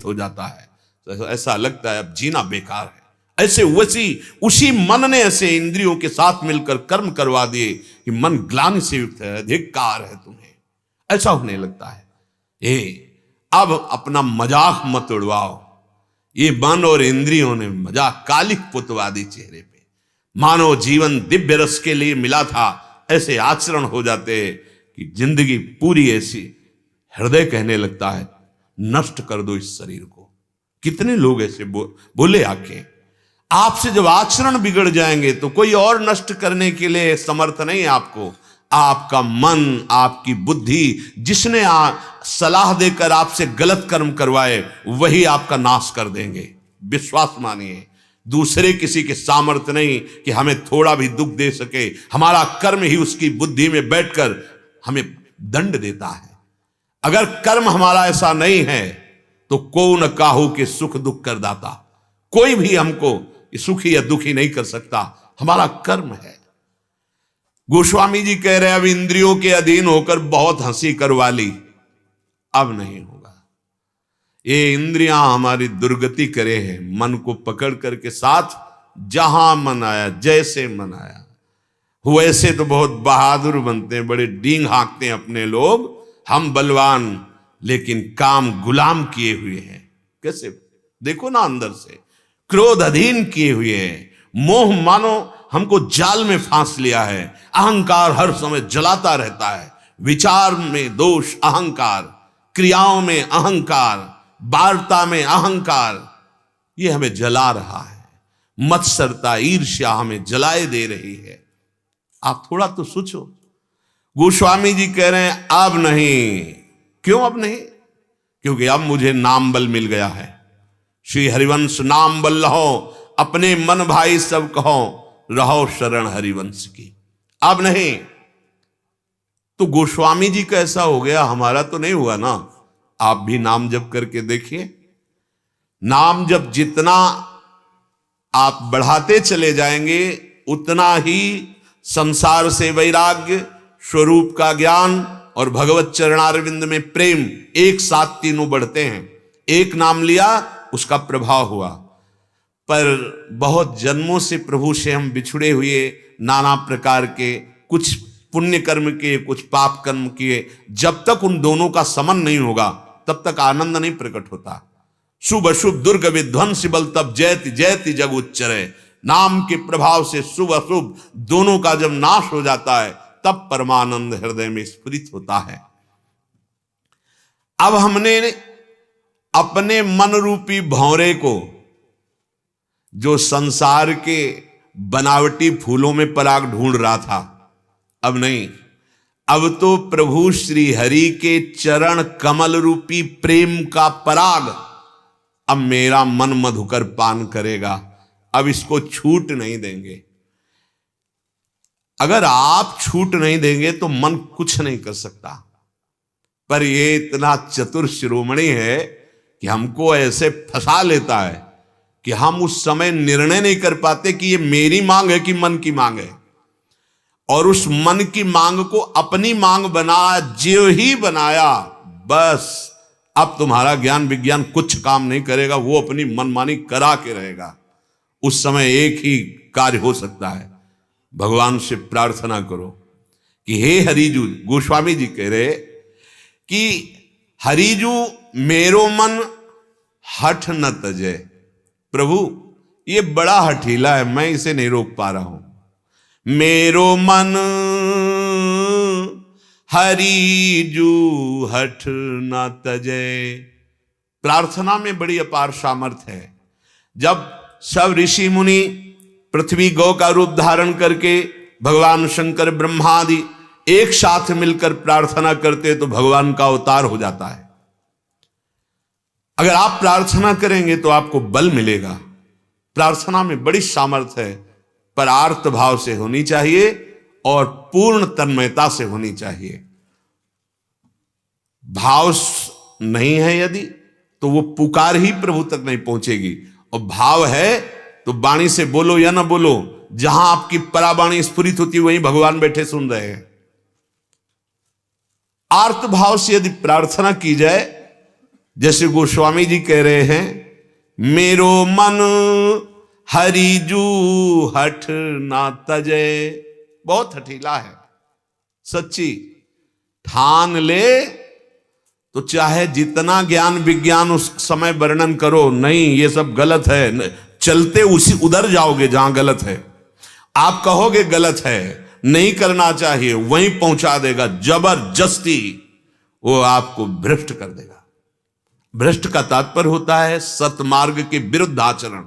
समाप्त हो जाता है, तो ऐसा लगता है अब जीना बेकार है। ऐसे उसी मन ने ऐसे इंद्रियों के साथ मिलकर कर्म करवा दिए कि मन ग्लानि से युक्त है, धिक्कार है तुम्हें, ऐसा होने लगता है। अब अपना मजाक मत उड़वाओ। ये मन और इंद्रियों ने मजाक कालिक पुतवा दी चेहरे पे, मानो जीवन दिव्य रस के लिए मिला था। ऐसे आचरण हो जाते कि जिंदगी पूरी ऐसी, हृदय कहने लगता है नष्ट कर दो इस शरीर को। कितने लोग ऐसे बोले आके। आपसे जब आचरण बिगड़ जाएंगे तो कोई और नष्ट करने के लिए समर्थ नहीं है आपको। आपका मन, आपकी बुद्धि, जिसने सलाह देकर आपसे गलत कर्म करवाए, वही आपका नाश कर देंगे। विश्वास मानिए, दूसरे किसी के सामर्थ्य नहीं कि हमें थोड़ा भी दुख दे सके। हमारा कर्म ही उसकी बुद्धि में बैठकर हमें दंड देता है। अगर कर्म हमारा ऐसा नहीं है तो को न काहू के सुख दुख कर दाता, कोई भी हमको सुखी या दुखी नहीं कर सकता, हमारा कर्म है। गोस्वामी जी कह रहे हैं अब इंद्रियों के अधीन होकर बहुत हंसी करवा ली, अब नहीं होगा। ये इंद्रियां हमारी दुर्गति करे हैं, मन को पकड़ करके साथ जहां मन आया, जैसे मन आया वैसे तो बहुत बहादुर बनते हैं, बड़े डींग हाँकते हैं अपने लोग, हम बलवान, लेकिन काम गुलाम किए हुए हैं। कैसे देखो ना, अंदर से क्रोध अधीन किए हुए हैं, मोह मानो हमको जाल में फांस लिया है, अहंकार हर समय जलाता रहता है, विचार में दोष अहंकार, क्रियाओं में अहंकार, वार्ता में अहंकार, ये हमें जला रहा है। मत्सरता ईर्ष्या हमें जलाए दे रही है। आप थोड़ा तो सोचो। गोस्वामी जी कह रहे हैं अब नहीं। क्यों अब नहीं? क्योंकि अब मुझे नाम बल मिल गया है। श्री हरिवंश नाम बल लहो, अपने मन भाई सब कहो, रहो शरण हरिवंश की। अब नहीं। तो गोस्वामी जी का ऐसा हो गया, हमारा तो नहीं हुआ ना। आप भी नाम जप करके देखिए। नाम जप जितना आप बढ़ाते चले जाएंगे, उतना ही संसार से वैराग्य, स्वरूप का ज्ञान और भगवत चरणारविंद में प्रेम एक साथ तीनों बढ़ते हैं। एक नाम लिया, उसका प्रभाव हुआ। पर बहुत जन्मों से प्रभु से हम बिछुड़े हुए, नाना प्रकार के, कुछ पुण्य कर्म किए, कुछ पाप कर्म किए, जब तक उन दोनों का समन नहीं होगा तब तक आनंद नहीं प्रकट होता। शुभ अशुभ दुर्ग विध्वंस बल तब जयति जयति जग उच्चरे। नाम के प्रभाव से शुभ अशुभ दोनों का जब नाश हो जाता है, तब परमानंद हृदय में स्फुरित होता है। अब हमने अपने मन रूपी भौरे को, जो संसार के बनावटी फूलों में पराग ढूंढ रहा था, अब नहीं, अब तो प्रभु श्री हरि के चरण कमल रूपी प्रेम का पराग अब मेरा मन मधुकर पान करेगा। अब इसको छूट नहीं देंगे। अगर आप छूट नहीं देंगे तो मन कुछ नहीं कर सकता। पर ये इतना चतुर शिरोमणि है कि हमको ऐसे फंसा लेता है कि हम उस समय निर्णय नहीं कर पाते कि ये मेरी मांग है कि मन की मांग है। और उस मन की मांग को अपनी मांग बना, जो ही बनाया, बस अब तुम्हारा ज्ञान विज्ञान कुछ काम नहीं करेगा, वो अपनी मनमानी करा के रहेगा। उस समय एक ही कार्य हो सकता है, भगवान से प्रार्थना करो कि हे हरिजू, गोस्वामी जी कह रहे कि हरिजू मेरो मन हठ न तजे। प्रभु ये बड़ा हठीला है, मैं इसे नहीं रोक पा रहा हूं। मेरो मन हरिजू हठ न तजे। प्रार्थना में बड़ी अपार सामर्थ्य है। जब सब ऋषि मुनि पृथ्वी गौ का रूप धारण करके भगवान शंकर ब्रह्मादि एक साथ मिलकर प्रार्थना करते तो भगवान का अवतार हो जाता है। अगर आप प्रार्थना करेंगे तो आपको बल मिलेगा। प्रार्थना में बड़ी सामर्थ्य है, पर आर्त भाव से होनी चाहिए और पूर्ण तन्मयता से होनी चाहिए। भाव नहीं है यदि, तो वो पुकार ही प्रभु तक नहीं पहुंचेगी। और भाव है तो वाणी से बोलो या ना बोलो, जहां आपकी परावाणी स्फुरित होती वहीं भगवान बैठे सुन रहे हैं। आर्त भाव से यदि प्रार्थना की जाए, जैसे गोस्वामी जी कह रहे हैं, मेरो मन हरिजू हठ ना तजे। बहुत हठीला है, सच्ची। ठान ले तो चाहे जितना ज्ञान विज्ञान उस समय वर्णन करो, नहीं ये सब गलत है, चलते उसी उधर जाओगे जहां गलत है। आप कहोगे गलत है, नहीं करना चाहिए, वहीं पहुंचा देगा जबरदस्ती, वो आपको भ्रष्ट कर देगा। भ्रष्ट का तात्पर्य होता है सतमार्ग के विरुद्ध आचरण।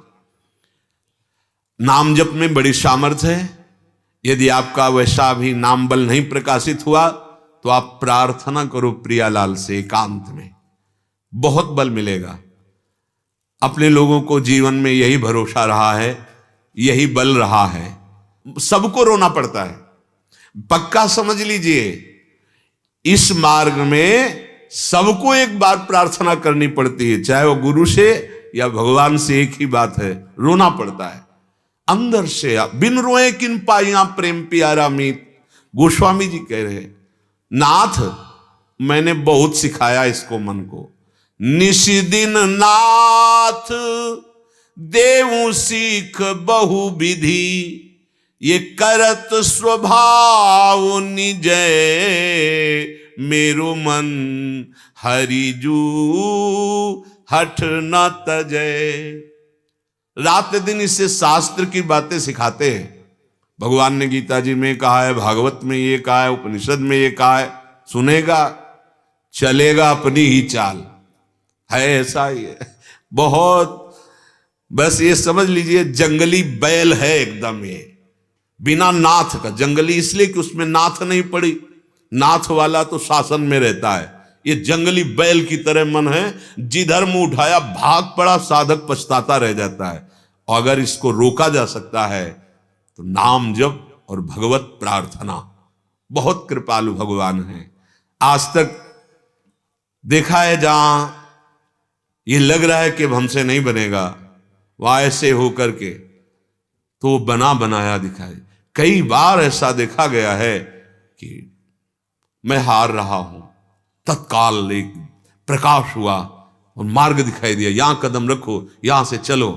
नाम जप में बड़ी सामर्थ्य है। यदि आपका वैसा भी नाम बल नहीं प्रकाशित हुआ तो आप प्रार्थना करो प्रियालाल से एकांत में, बहुत बल मिलेगा। अपने लोगों को जीवन में यही भरोसा रहा है, यही बल रहा है। सबको रोना पड़ता है, पक्का समझ लीजिए। इस मार्ग में सबको एक बार प्रार्थना करनी पड़ती है, चाहे वो गुरु से या भगवान से, एक ही बात है, रोना पड़ता है अंदर से। बिन रोए किन पाइया प्रेम प्यारा मीत। गोस्वामी जी कह रहे हैं, नाथ मैंने बहुत सिखाया इसको मन को, निशिदिन नाथ देवु सीख बहु विधि, ये करत स्वभाव निजय, मेरो मन हरिजू हठ न तजय। रात दिन इससे शास्त्र की बातें सिखाते हैं। भगवान ने गीता जी में कहा है, भागवत में ये कहा है, उपनिषद में ये कहा है। सुनेगा, चलेगा अपनी ही चाल है, ऐसा ही है बहुत। बस ये समझ लीजिए जंगली बैल है एकदम, ये बिना नाथ का। जंगली इसलिए कि उसमें नाथ नहीं पड़ी, नाथ वाला तो शासन में रहता है। ये जंगली बैल की तरह मन है, जिधर मुंह उठाया भाग पड़ा, साधक पछताता रह जाता है। और अगर इसको रोका जा सकता है तो नाम जप और भगवत प्रार्थना। बहुत कृपालु भगवान है। आज तक देखा है जहां ये लग रहा है कि हमसे नहीं बनेगा, वहां ऐसे होकर के तो बना बनाया दिखाई। कई बार ऐसा देखा गया है कि मैं हार रहा हूं, तत्काल एक प्रकाश हुआ और मार्ग दिखाई दिया, यहां कदम रखो, यहां से चलो।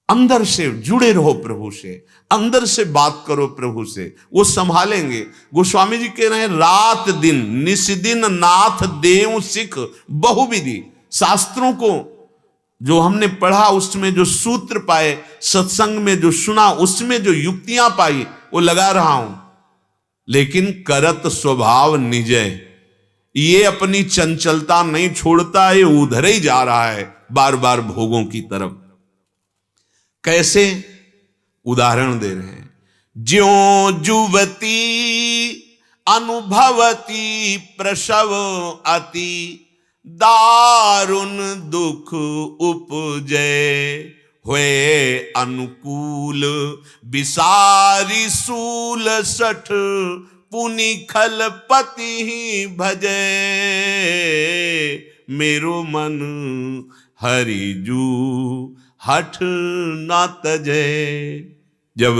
अंदर से जुड़े रहो प्रभु से, अंदर से बात करो प्रभु से, वो संभालेंगे। गोस्वामी जी कह रहे हैं, रात दिन निस्दिन नाथ देव सिख बहुविधि। शास्त्रों को जो हमने पढ़ा, उसमें जो सूत्र पाए, सत्संग में जो सुना, उसमें जो युक्तियां पाई, वो लगा रहा हूं। लेकिन करत स्वभाव निजय, ये अपनी चंचलता नहीं छोड़ता, ये उधर ही जा रहा है बार बार भोगों की तरफ। कैसे? उदाहरण दे रहे हैं, ज्यों जुवती अनुभवती प्रसव अति, दारुण दुख उपजे, हुए अनुकूल विसारी सूल सठ, पुनि खल पति ही भजे, मेरो मन हरिजू हठ न तजे। जब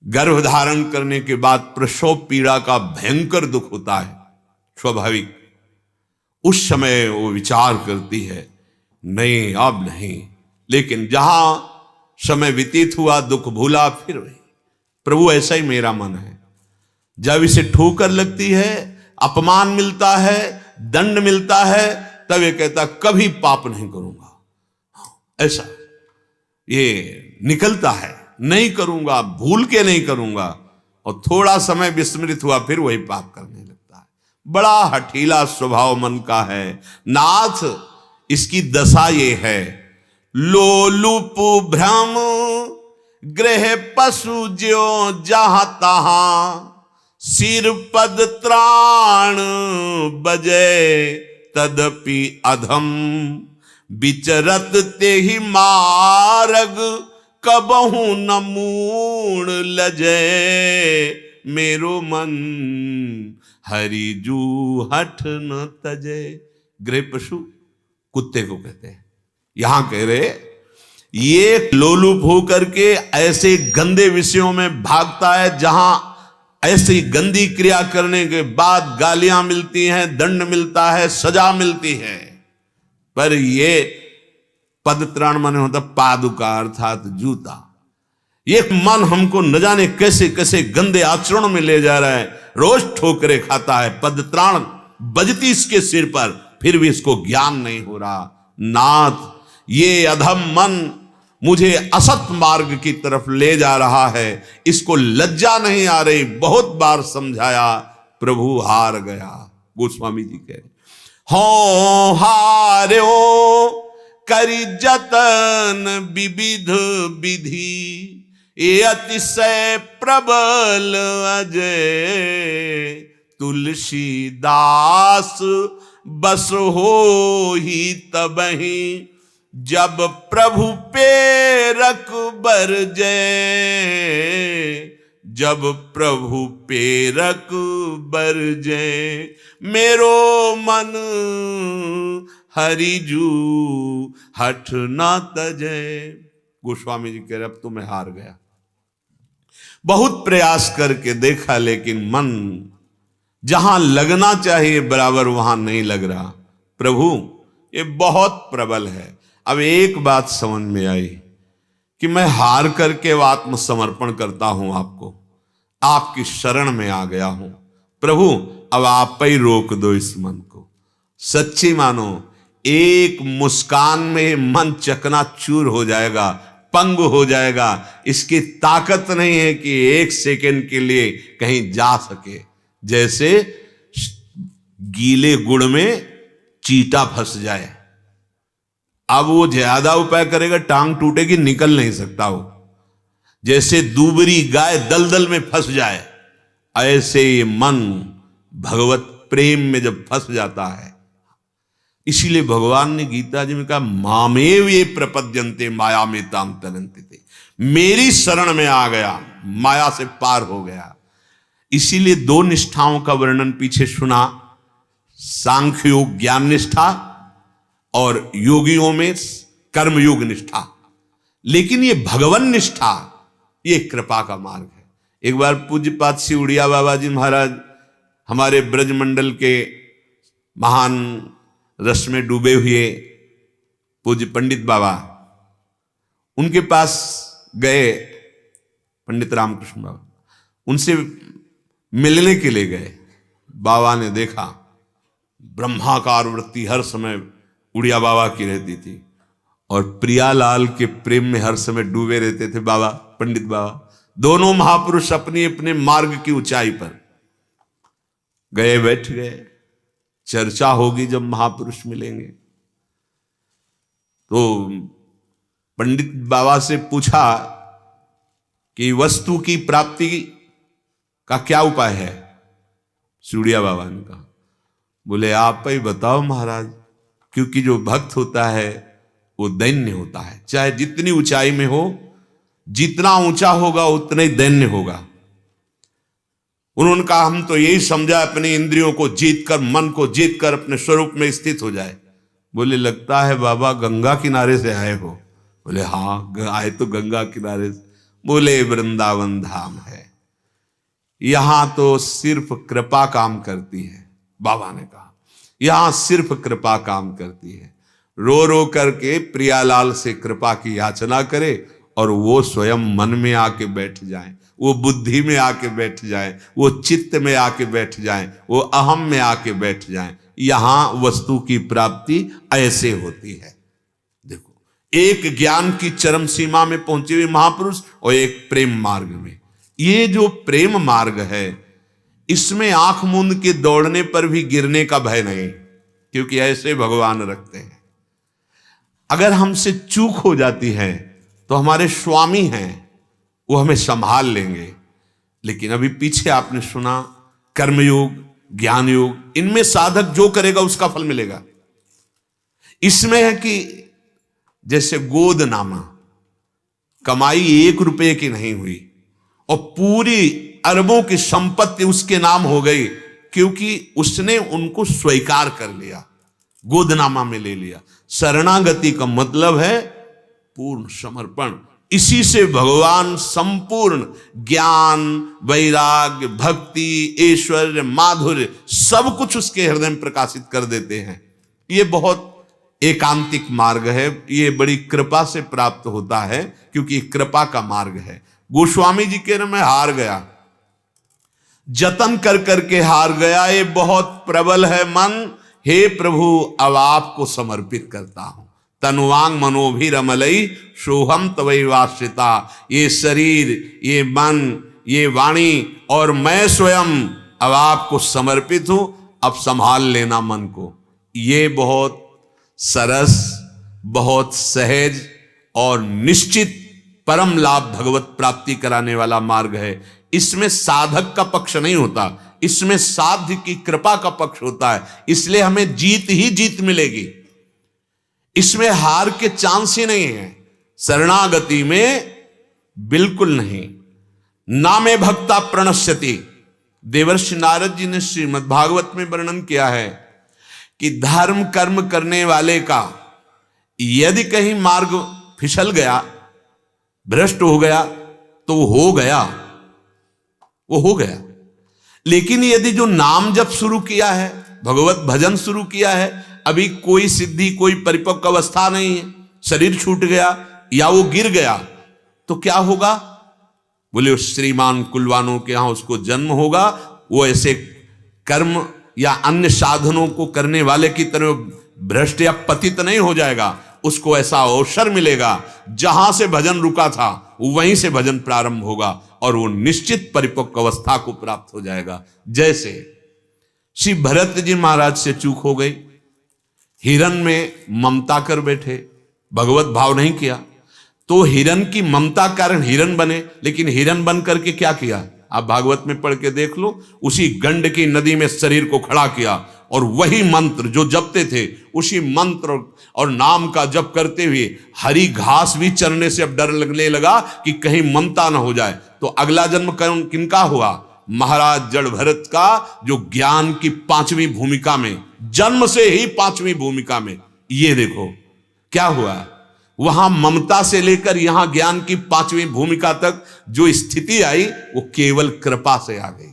गर्भ धारण करने के बाद प्रसव पीड़ा का भयंकर दुख होता है, स्वाभाविक, उस समय वो विचार करती है, नहीं अब नहीं। लेकिन जहां समय व्यतीत हुआ, दुख भूला, फिर वही। प्रभु ऐसा ही मेरा मन है। जब इसे ठोकर लगती है, अपमान मिलता है, दंड मिलता है, तब ये कहता कभी पाप नहीं करूंगा। ऐसा ये निकलता है, नहीं करूंगा, भूल के नहीं करूंगा। और थोड़ा समय विस्मृत हुआ, फिर वही पाप करने लगता है। बड़ा हठीला स्वभाव मन का है। नाथ इसकी दशा ये है, लोलुप भ्रम गृह पशु ज्यों जहां तहां, सिर पद त्राण बजे, तदपि अधम विचरत ते ही मार्ग, कबहू न मूण लजे, मेरो मन हरिजू हठ न तजे। गृह पशु कुत्ते को कहते हैं। यहां कह रहे, ये लोलुप होकर के ऐसे गंदे विषयों में भागता है जहां ऐसी गंदी क्रिया करने के बाद गालियां मिलती हैं, दंड मिलता है, सजा मिलती है। पर ये पदत्राण माने होता पादुका अर्थात जूता। ये मन हमको न जाने कैसे कैसे गंदे आचरणों में ले जा रहा है, रोज ठोकरे खाता है, पदत्राण बजती इसके सिर पर, फिर भी इसको ज्ञान नहीं हो रहा। नाथ, ये अधम मन मुझे असत मार्ग की तरफ ले जा रहा है, इसको लज्जा नहीं आ रही। बहुत बार समझाया, प्रभु हार गया। गोस्वामी जी कह रहे, हो हार्यो करी जतन विविध विधि, ये अतिशय प्रबल अजय, तुलसीदास बस हो ही तबहि, जब प्रभु पेरक बरजै, जब प्रभु पेरक बरजै, मेरो मन हरिजू हठ न तजै। गोस्वामी जी कह रहे, अब तो मैं हार गया। बहुत प्रयास करके देखा, लेकिन मन जहां लगना चाहिए बराबर वहां नहीं लग रहा। प्रभु ये बहुत प्रबल है। अब एक बात समझ में आई कि मैं हार करके आत्मसमर्पण करता हूं आपको, आपकी शरण में आ गया हूं। प्रभु अब आप ही रोक दो इस मन को। सच्ची मानो, एक मुस्कान में मन चकनाचूर हो जाएगा, पंग हो जाएगा। इसकी ताकत नहीं है कि एक सेकंड के लिए कहीं जा सके। जैसे गीले गुड़ में चींटा फंस जाए, अब वो ज्यादा उपाय करेगा, टांग टूटेगी, निकल नहीं सकता वो। जैसे दूबरी गाय दलदल में फंस जाए, ऐसे ये मन भगवत प्रेम में जब फंस जाता है। इसीलिए भगवान ने गीता जी में कहा, मामेव ये प्रपद्यन्ते माया में ताम तरन्ते थे। मेरी शरण में आ गया, माया से पार हो गया। इसीलिए दो निष्ठाओं का वर्णन पीछे सुना, सांख्य योग ज्ञान निष्ठा और योगियों में कर्मयोग निष्ठा। लेकिन ये भगवन निष्ठा, ये कृपा का मार्ग है। एक बार पूज्यपाद श्री उड़िया बाबा जी महाराज हमारे ब्रजमंडल के महान रस में डूबे हुए पूज्य पंडित बाबा, उनके पास गए, पंडित रामकृष्ण बाबा, उनसे मिलने के लिए गए। बाबा ने देखा ब्रह्माकार वृत्ति हर समय उड़िया बाबा की रहती थी, और प्रियालाल के प्रेम में हर समय डूबे रहते थे बाबा, पंडित बाबा। दोनों महापुरुष अपनी अपने मार्ग की ऊंचाई पर गए, बैठ गए। चर्चा होगी जब महापुरुष मिलेंगे। तो पंडित बाबा से पूछा कि वस्तु की प्राप्ति का क्या उपाय है। सूर्या बाबा ने कहा, बोले आप ही बताओ महाराज, क्योंकि जो भक्त होता है वो दैन्य होता है। चाहे जितनी ऊंचाई में हो, जितना ऊंचा होगा उतना ही दैन्य होगा। उन्होंने कहा, हम तो यही समझा अपनी इंद्रियों को जीत कर, मन को जीत कर अपने स्वरूप में स्थित हो जाए। बोले लगता है बाबा गंगा किनारे से आए हो। बोले हाँ, आए तो गंगा किनारे से। बोले वृंदावन धाम है, यहां तो सिर्फ कृपा काम करती है। बाबा ने कहा यहां सिर्फ कृपा काम करती है। रो रो करके प्रियालाल से कृपा की याचना करे और वो स्वयं मन में आके बैठ जाए, वो बुद्धि में आके बैठ जाए, वो चित्त में आके बैठ जाए, वो अहम में आके बैठ जाए। यहां वस्तु की प्राप्ति ऐसे होती है। देखो, एक ज्ञान की चरम सीमा में पहुंचे हुए महापुरुष और एक प्रेम मार्ग में। ये जो प्रेम मार्ग है, इसमें आंख मूंद के दौड़ने पर भी गिरने का भय नहीं, क्योंकि ऐसे भगवान रखते हैं। अगर हमसे चूक हो जाती है तो हमारे स्वामी हैं, वो हमें संभाल लेंगे। लेकिन अभी पीछे आपने सुना कर्मयोग, ज्ञान योग, इनमें साधक जो करेगा उसका फल मिलेगा। इसमें है कि जैसे गोदनामा, कमाई 1 रुपए की नहीं हुई और पूरी अरबों की संपत्ति उसके नाम हो गई, क्योंकि उसने उनको स्वीकार कर लिया, गोदनामा में ले लिया। शरणागति का मतलब है पूर्ण समर्पण, इसी से भगवान संपूर्ण ज्ञान, वैराग्य, भक्ति, ऐश्वर्य, माधुर्य सब कुछ उसके हृदय में प्रकाशित कर देते हैं। ये बहुत एकांतिक मार्ग है, ये बड़ी कृपा से प्राप्त होता है, क्योंकि कृपा का मार्ग है। गोस्वामी जी के मैं हार गया, जतन कर करके हार गया, ये बहुत प्रबल है मन, हे प्रभु अब आपको समर्पित करता हूं। तनुवांग मनोभिरमलई सोहम तवैवाश्रिता। ये शरीर, ये मन, ये वाणी और मैं स्वयं अब आपको समर्पित हूं, अब संभाल लेना मन को। ये बहुत सरस, बहुत सहज और निश्चित परम लाभ भगवत प्राप्ति कराने वाला मार्ग है। इसमें साधक का पक्ष नहीं होता, इसमें साध्य की कृपा का पक्ष होता है, इसलिए हमें जीत ही जीत मिलेगी, इसमें हार के चांस ही नहीं है। शरणागति में बिल्कुल नहीं। नामे भक्ता प्रणश्यति। देवर्षि नारद जी ने श्रीमद् भागवत में वर्णन किया है कि धर्म कर्म करने वाले का यदि कहीं मार्ग फिसल गया, भ्रष्ट हो गया, तो वो हो गया। लेकिन यदि जो नाम जप शुरू किया है, भगवत भजन शुरू किया है, अभी कोई सिद्धि, कोई परिपक्व अवस्था नहीं है, शरीर छूट गया या वो गिर गया, तो क्या होगा? बोले श्रीमान कुलवानों के यहां उसको जन्म होगा, वो ऐसे कर्म या अन्य साधनों को करने वाले की तरह भ्रष्ट या पतित नहीं हो जाएगा, उसको ऐसा अवसर मिलेगा जहां से भजन रुका था वहीं से भजन प्रारंभ होगा और वो निश्चित परिपक्व अवस्था को प्राप्त हो जाएगा। जैसे श्री भरत जी महाराज से चूक हो गई, हिरण में ममता कर बैठे, भगवत भाव नहीं किया, तो हिरण की ममता कारण हिरण बने, लेकिन हिरण बन करके क्या किया? आप भागवत में पढ़ के देख लो, उसी गंडकी नदी में शरीर को खड़ा किया और वही मंत्र जो जपते थे, उसी मंत्र और नाम का जप करते हुए हरी घास भी चरने से अब डर लगने लगा कि कहीं ममता ना हो जाए। तो अगला जन्म किनका हुआ? महाराज जड़ भरत का, जो ज्ञान की 5वीं भूमिका में, जन्म से ही 5वीं भूमिका में। ये देखो क्या हुआ, वहां ममता से लेकर यहां ज्ञान की 5वीं भूमिका तक जो स्थिति आई वो केवल कृपा से आ गई।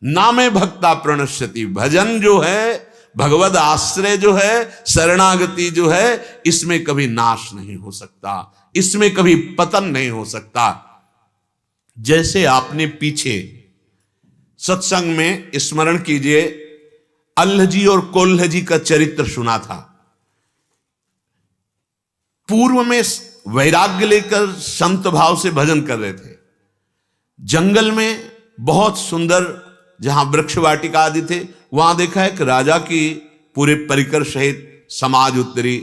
नामे भक्ता प्रणश्यति। भजन जो है, भगवद आश्रय जो है, शरणागति जो है, इसमें कभी नाश नहीं हो सकता, इसमें कभी पतन नहीं हो सकता। जैसे आपने पीछे सत्संग में स्मरण कीजिए, अल्लाह जी और कोल्ह जी का चरित्र सुना था। पूर्व में वैराग्य लेकर संत भाव से भजन कर रहे थे, जंगल में बहुत सुंदर जहां वृक्ष वाटिका आदि थे, वहां देखा है कि राजा की पूरे परिकर सहित समाज उतरी,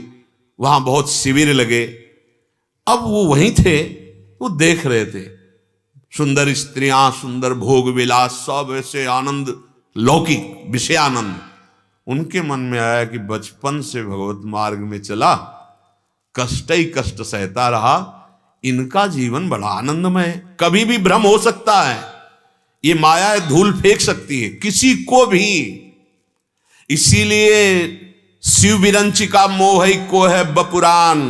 वहां बहुत शिविर लगे। अब वो वहीं थे, वो देख रहे थे सुंदर स्त्रियां, सुंदर भोग विलास, सब ऐसे आनंद, लौकिक विषय आनंद। उनके मन में आया कि बचपन से भगवत मार्ग में चला, कष्ट ही कष्ट सहता रहा, इनका जीवन बड़ा आनंदमय है, कभी भी भ्रम हो सकता है, ये माया धूल फेंक सकती है किसी को भी। इसीलिए शिव विरंचिका मोह को है बपुरान।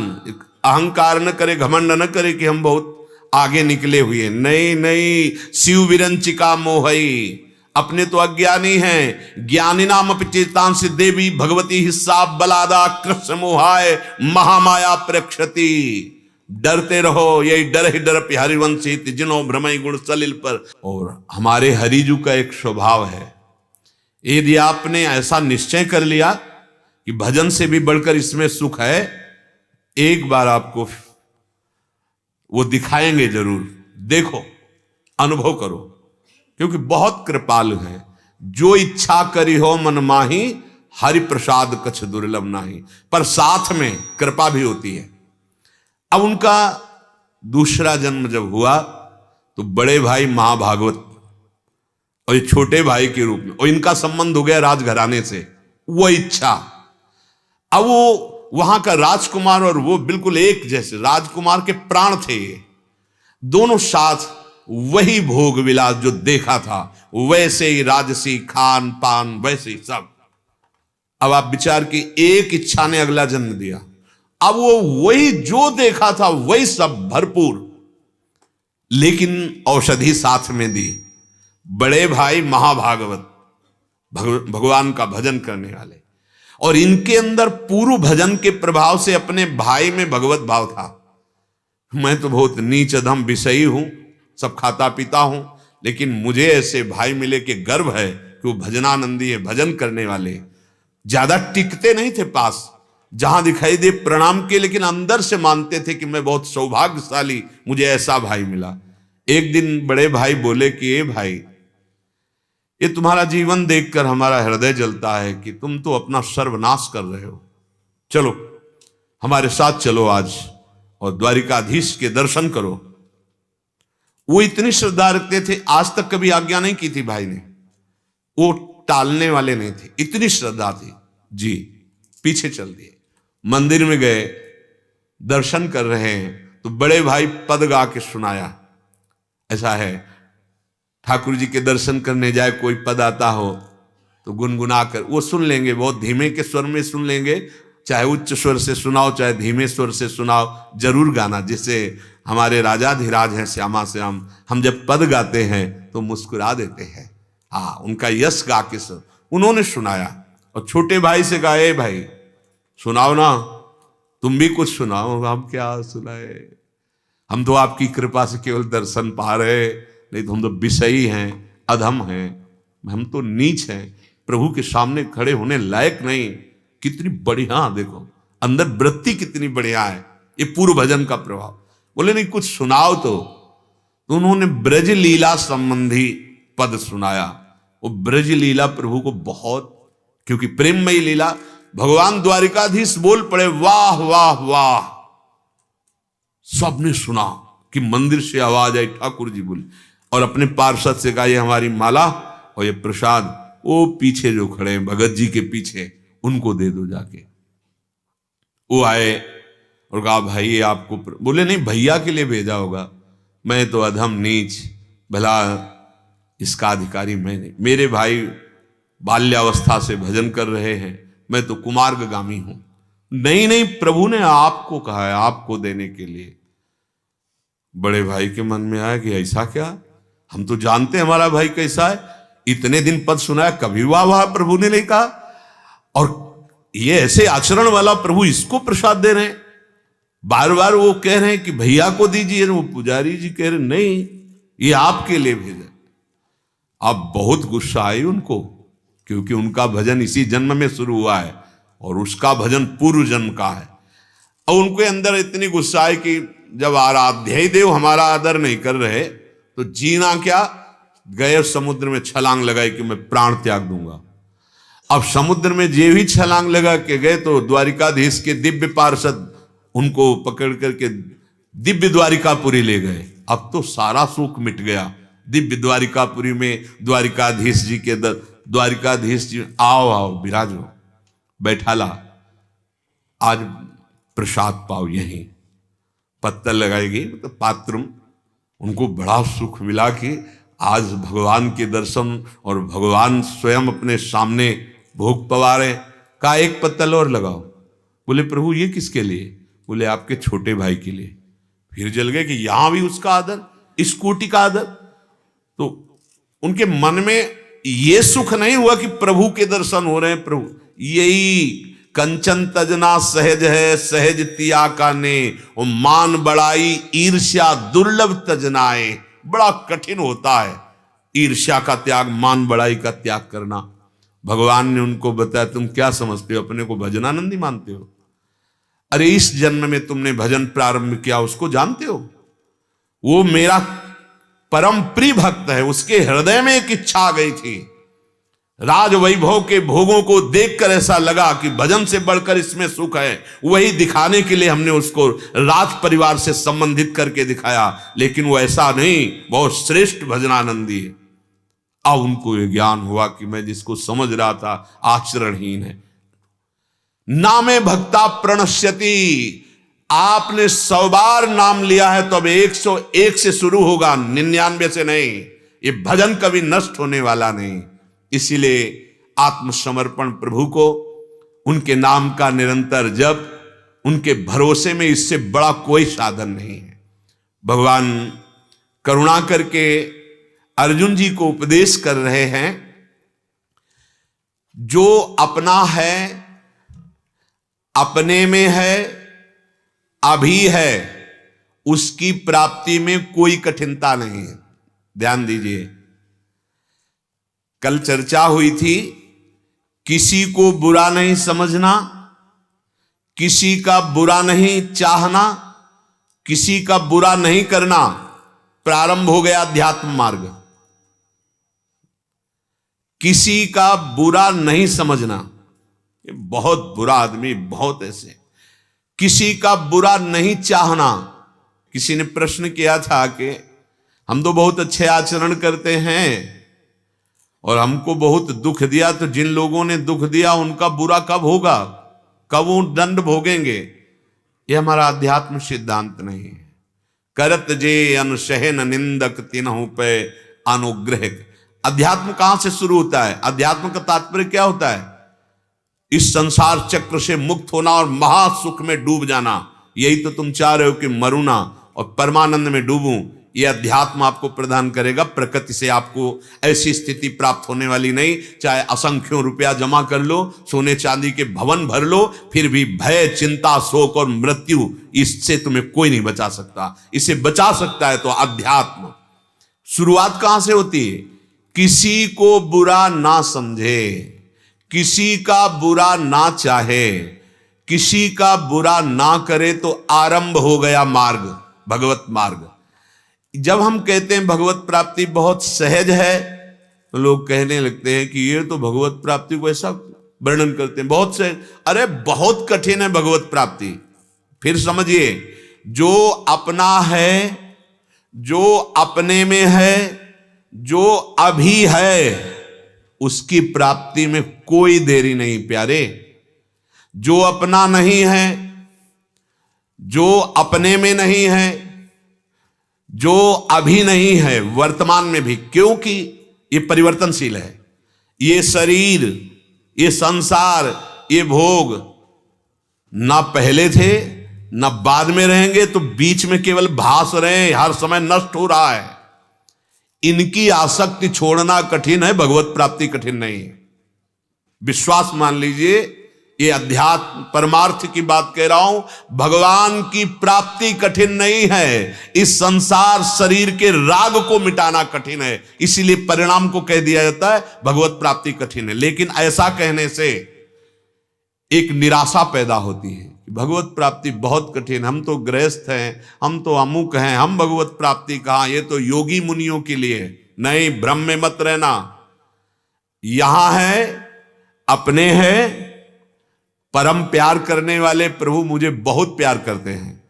अहंकार न करे, घमंड न करे कि हम बहुत आगे निकले हुए, नहीं नहीं, शिव विरंचिका मोहई। अपने तो अज्ञानी हैं, ज्ञानी नाम अपचेतांश देवी भगवती हिस्सा बलादा कृष्ण मोहाय महामाया प्रेक्षति। डरते रहो, यही डर ही डर हरिवंशी जिनो भ्रमई गुण सलिल पर। और हमारे हरिजू का एक स्वभाव है, यदि आपने ऐसा निश्चय कर लिया कि भजन से भी बढ़कर इसमें सुख है, एक बार आपको वो दिखाएंगे जरूर, देखो, अनुभव करो, क्योंकि बहुत कृपालु है। जो इच्छा करी हो मन माही, हरि प्रसाद कछ दुर्लभ नाही। पर साथ में कृपा भी होती है। अब उनका दूसरा जन्म जब हुआ तो बड़े भाई महाभागवत और ये छोटे भाई के रूप में, और इनका संबंध हो गया राजघराने से, वो इच्छा। अब वो वहां का राजकुमार और वो बिल्कुल एक जैसे, राजकुमार के प्राण थे ये दोनों, साथ वही भोग विलास जो देखा था वैसे ही राजसी खान पान, वैसे ही सब। अब आप विचार की, एक इच्छा ने अगला जन्म दिया, अब वो वही जो देखा था वही सब भरपूर। लेकिन औषधि साथ में दी। बड़े भाई महाभागवत, भगवान का भजन करने वाले, और इनके अंदर पूर्व भजन के प्रभाव से अपने भाई में भगवत भाव था। मैं तो बहुत नीच अधम विषयी हूं, सब खाता पीता हूं, लेकिन मुझे ऐसे भाई मिले कि गर्व है कि वो भजनानंदी है, भजन करने वाले। ज्यादा टिकते नहीं थे पास, जहां दिखाई दे प्रणाम के, लेकिन अंदर से मानते थे कि मैं बहुत सौभाग्यशाली, मुझे ऐसा भाई मिला। एक दिन बड़े भाई बोले कि ए भाई, ये तुम्हारा जीवन देखकर हमारा हृदय जलता है कि तुम तो अपना सर्वनाश कर रहे हो, चलो हमारे साथ चलो आज और द्वारिकाधीश के दर्शन करो। वो इतनी श्रद्धा रखते थे, आज तक कभी आज्ञा नहीं की थी भाई ने, वो टालने वाले नहीं थे, इतनी श्रद्धा थी जी। पीछे चल दिए, मंदिर में गए, दर्शन कर रहे हैं तो बड़े भाई पद गा के सुनाया। ऐसा है, ठाकुर जी के दर्शन करने जाए, कोई पद आता हो तो गुनगुना कर वो सुन लेंगे, बहुत धीमे के स्वर में सुन लेंगे, चाहे उच्च स्वर से सुनाओ चाहे धीमे स्वर से सुनाओ, जरूर गाना। जिससे हमारे राजाधिराज हैं श्यामा श्याम, हम जब पद गाते हैं तो मुस्कुरा देते हैं। हाँ, उनका यश गा के सब उन्होंने सुनाया। और छोटे भाई से कहा, ए भाई सुनाओ ना, तुम भी कुछ सुनाओ। हम क्या सुनाए, हम तो आपकी कृपा से केवल दर्शन पा रहे, नहीं तो हम तो विषयी हैं, अधम हैं, हम तो नीच हैं, प्रभु के सामने खड़े होने लायक नहीं। कितनी बढ़िया, देखो अंदर वृत्ति कितनी बढ़िया है, ये पूर्व भजन का प्रभाव। बोले नहीं कुछ सुनाओ तो उन्होंने ब्रज लीला संबंधी पद सुनाया। वो ब्रज लीला प्रभु को बहुत, क्योंकि प्रेममयी लीला, भगवान द्वारिकाधीश बोल पड़े, वाह वाह वाह। सबने सुना कि मंदिर से आवाज आई, ठाकुर जी बोले, और अपने पार्षद से कहा, ये हमारी माला और ये प्रसाद वो पीछे जो खड़े हैं भगत जी के पीछे, उनको दे दो जाके। वो आए और कहा, भाई ये आपको। बोले नहीं, भैया के लिए भेजा होगा, मैं तो अधम नीच, भला इसका अधिकारी मैं नहीं, मेरे भाई बाल्यावस्था से भजन कर रहे हैं, मैं तो कुमार्गामी हूं। नहीं नहीं, प्रभु ने आपको कहा है, आपको देने के लिए। बड़े भाई के मन में आया कि ऐसा क्या, हम तो जानते हैं हमारा भाई कैसा है, इतने दिन पद सुनाया, कभी वाह वाह प्रभु ने नहीं कहा, और ये ऐसे आचरण वाला प्रभु इसको प्रसाद दे रहे हैं। बार बार वो कह रहे हैं कि भैया को दीजिए, वो पुजारी जी कह रहे नहीं, ये आपके लिए भेजा। अब बहुत गुस्सा आई उनको, क्योंकि उनका भजन इसी जन्म में शुरू हुआ है और उसका भजन पूर्व जन्म का है। और उनके अंदर इतनी गुस्सा आई कि जब आराध्य देव हमारा आदर नहीं कर रहे तो जीना क्या, गए समुद्र में छलांग लगाई कि मैं प्राण त्याग दूंगा। अब समुद्र में जे भी छलांग लगा के गए तो द्वारिकाधीश के दिव्य पार्षद उनको पकड़ करके दिव्य द्वारिकापुरी ले गए। अब तो सारा सुख मिट गया। दिव्य द्वारिकापुरी में द्वारिकाधीश जी के द्वारिकाधीश जी, आओ आओ विराजो, बैठाला, आज प्रसाद पाओ, यहीं पत्तल लगाएगी तो पात्र। उनको बड़ा सुख मिला कि आज भगवान के दर्शन और भगवान स्वयं अपने सामने भोग पवा रहे। का एक पत्तल और लगाओ। बोले प्रभु ये किसके लिए? बोले आपके छोटे भाई के लिए। फिर जल गए कि यहां भी उसका आदर, इस कोटि का आदर। तो उनके मन में ये सुख नहीं हुआ कि प्रभु के दर्शन हो रहे हैं। प्रभु यही कंचन तजना सहज है, सहज तिया का ने, वो मान बड़ाई ईर्ष्या दुर्लभ तजनाए। बड़ा कठिन होता है ईर्ष्या का त्याग, मान बड़ाई का त्याग करना। भगवान ने उनको बताया, तुम क्या समझते हो, अपने को भजनानंदी मानते हो? अरे इस जन्म में तुमने भजन प्रारंभ किया, उसको जानते हो? वो मेरा परम प्रिय भक्त है। उसके हृदय में एक इच्छा आ गई थी, राज वैभव के भोगों को देखकर ऐसा लगा कि भजन से बढ़कर इसमें सुख है। वही दिखाने के लिए हमने उसको राज परिवार से संबंधित करके दिखाया, लेकिन वो ऐसा नहीं, बहुत श्रेष्ठ भजनानंदी है। अब उनको ये ज्ञान हुआ कि मैं जिसको समझ रहा था आचरणहीन है। नामे भक्ता प्रणश्यति, आपने 100 बार नाम लिया है तो अब 101 से शुरू होगा, 99 से नहीं। ये भजन कभी नष्ट होने वाला नहीं। इसीलिए आत्मसमर्पण प्रभु को, उनके नाम का निरंतर जप, उनके भरोसे में इससे बड़ा कोई साधन नहीं है। भगवान करुणा करके अर्जुन जी को उपदेश कर रहे हैं, जो अपना है, अपने में है, अभी है, उसकी प्राप्ति में कोई कठिनता नहीं है। ध्यान दीजिए, कल चर्चा हुई थी, किसी को बुरा नहीं समझना, किसी का बुरा नहीं चाहना, किसी का बुरा नहीं करना, प्रारंभ हो गया अध्यात्म मार्ग। किसी का बुरा नहीं समझना, ये बहुत बुरा आदमी, बहुत ऐसे। किसी का बुरा नहीं चाहना। किसी ने प्रश्न किया था कि हम तो बहुत अच्छे आचरण करते हैं और हमको बहुत दुख दिया, तो जिन लोगों ने दुख दिया उनका बुरा कब होगा, कब वो दंड भोगेंगे? ये हमारा अध्यात्म सिद्धांत नहीं है। करत जे अनुशहन निंदक तिन्हु पे अनुग्रह। अध्यात्म कहां से शुरू होता है? अध्यात्म का तात्पर्य क्या होता है? इस संसार चक्र से मुक्त होना और महासुख में डूब जाना। यही तो तुम चाह रहे हो कि मरूं ना और परमानंद में डूबूं। यह अध्यात्म आपको प्रदान करेगा। प्रकृति से आपको ऐसी स्थिति प्राप्त होने वाली नहीं। चाहे असंख्यों रुपया जमा कर लो, सोने चांदी के भवन भर लो, फिर भी भय, चिंता, शोक और मृत्यु, इससे तुम्हें कोई नहीं बचा सकता। इसे बचा सकता है तो अध्यात्म। शुरुआत कहां से होती है? किसी को बुरा ना समझे, किसी का बुरा ना चाहे, किसी का बुरा ना करे, तो आरंभ हो गया मार्ग, भगवत मार्ग। जब हम कहते हैं भगवत प्राप्ति बहुत सहज है, तो लोग कहने लगते हैं कि ये तो भगवत प्राप्ति को ऐसा वर्णन करते हैं, बहुत सहज। अरे बहुत कठिन है भगवत प्राप्ति। फिर समझिए, जो अपना है, जो अपने में है, जो अभी है, उसकी प्राप्ति में कोई देरी नहीं प्यारे। जो अपना नहीं है, जो अपने में नहीं है, जो अभी नहीं है, वर्तमान में भी, क्योंकि ये परिवर्तनशील है। ये शरीर, ये संसार, ये भोग ना पहले थे ना बाद में रहेंगे, तो बीच में केवल भास रहे हैं, हर समय नष्ट हो रहा है। इनकी आसक्ति छोड़ना कठिन है, भगवत प्राप्ति कठिन नहीं है। विश्वास मान लीजिए, ये अध्यात्म परमार्थ की बात कह रहा हूं। भगवान की प्राप्ति कठिन नहीं है, इस संसार शरीर के राग को मिटाना कठिन है। इसीलिए परिणाम को कह दिया जाता है भगवत प्राप्ति कठिन है। लेकिन ऐसा कहने से एक निराशा पैदा होती है, भगवत प्राप्ति बहुत कठिन, हम तो गृहस्थ हैं, हम तो अमुक हैं, हम भगवत प्राप्ति कहां, ये तो योगी मुनियों के लिए। नहीं, भ्रम में मत रहना। यहां है, अपने हैं, परम प्यार करने वाले प्रभु मुझे बहुत प्यार करते हैं,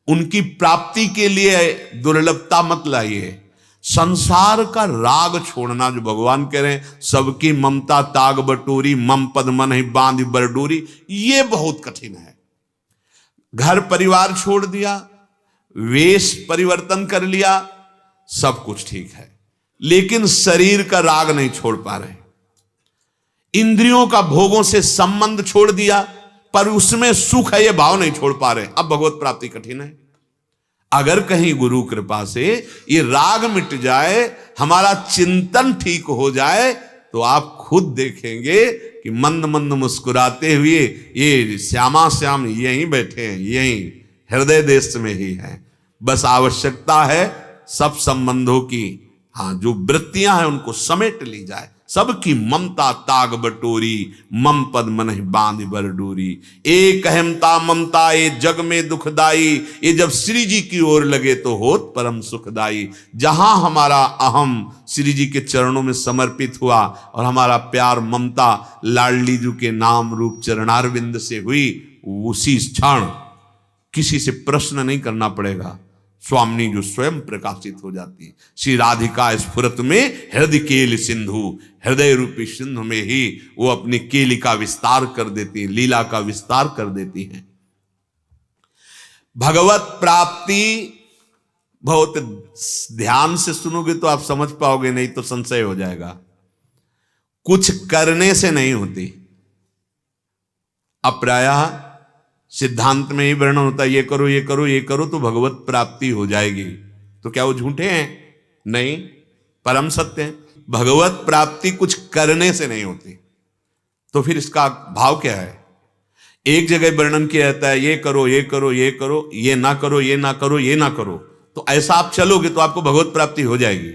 उनकी प्राप्ति के लिए दुर्लभता मत लाइए। संसार का राग छोड़ना, जो भगवान कह रहे हैं, सबकी ममता ताग बटोरी, मम पद मन ही बांध बरडोरी, ये बहुत कठिन है। घर परिवार छोड़ दिया, वेश परिवर्तन कर लिया, सब कुछ ठीक है, लेकिन शरीर का राग नहीं छोड़ पा रहे। इंद्रियों का भोगों से संबंध छोड़ दिया, पर उसमें सुख है ये भाव नहीं छोड़ पा रहे। अब भगवत प्राप्ति कठिन है। अगर कहीं गुरु कृपा से ये राग मिट जाए, हमारा चिंतन ठीक हो जाए, तो आप खुद देखेंगे कि मंद मंद मुस्कुराते हुए ये श्यामा श्याम यहीं बैठे हैं, यहीं हृदय देश में ही हैं। बस आवश्यकता है सब संबंधों की, हाँ, जो वृत्तियां हैं उनको समेट ली जाए। सबकी ममता ताग बटोरी, मम पद मन बांध बर डोरी। एक अहमता ममता ये जग में दुखदाई, ये जब श्री जी की ओर लगे तो होत परम सुखदाई। जहां हमारा अहम श्री जी के चरणों में समर्पित हुआ और हमारा प्यार ममता लाडली जी के नाम रूप चरणारविंद से हुई, उसी क्षण किसी से प्रश्न नहीं करना पड़ेगा, स्वामिनी जो स्वयं प्रकाशित हो जाती है। श्री राधिका स्फुरत में हृदय केल सिंधु, हृदय रूपी सिंधु में ही वो अपनी केली का विस्तार कर देती हैं, लीला का विस्तार कर देती हैं। भगवत प्राप्ति बहुत ध्यान से सुनोगे तो आप समझ पाओगे, नहीं तो संशय हो जाएगा। कुछ करने से नहीं होती। अब प्रायः सिद्धांत में ही वर्णन होता है, ये करो ये करो ये करो तो भगवत प्राप्ति हो जाएगी। तो क्या वो झूठे हैं? नहीं, परम सत्य है। भगवत प्राप्ति कुछ करने से नहीं होती। तो फिर इसका भाव क्या है? एक जगह वर्णन किया जाता है ये करो, ये करो, ये करो, ये ना करो, ये ना करो, ये ना करो, तो ऐसा आप चलोगे तो आपको भगवत प्राप्ति हो जाएगी।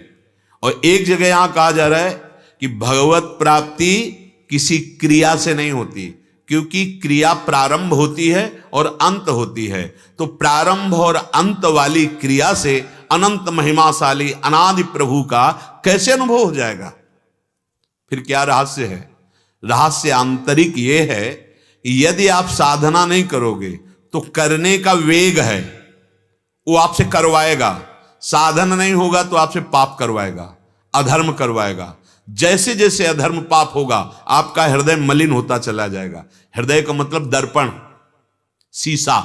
और एक जगह यहां कहा जा रहा है कि भगवत प्राप्ति किसी क्रिया से नहीं होती, क्योंकि क्रिया प्रारंभ होती है और अंत होती है। तो प्रारंभ और अंत वाली क्रिया से अनंत महिमाशाली अनादि प्रभु का कैसे अनुभव हो जाएगा? फिर क्या रहस्य है? रहस्य आंतरिक ये है कि यदि आप साधना नहीं करोगे तो करने का वेग है, वो आपसे करवाएगा। साधन नहीं होगा तो आपसे पाप करवाएगा, अधर्म करवाएगा। जैसे जैसे अधर्म पाप होगा आपका हृदय मलिन होता चला जाएगा। हृदय का मतलब दर्पण, शीशा।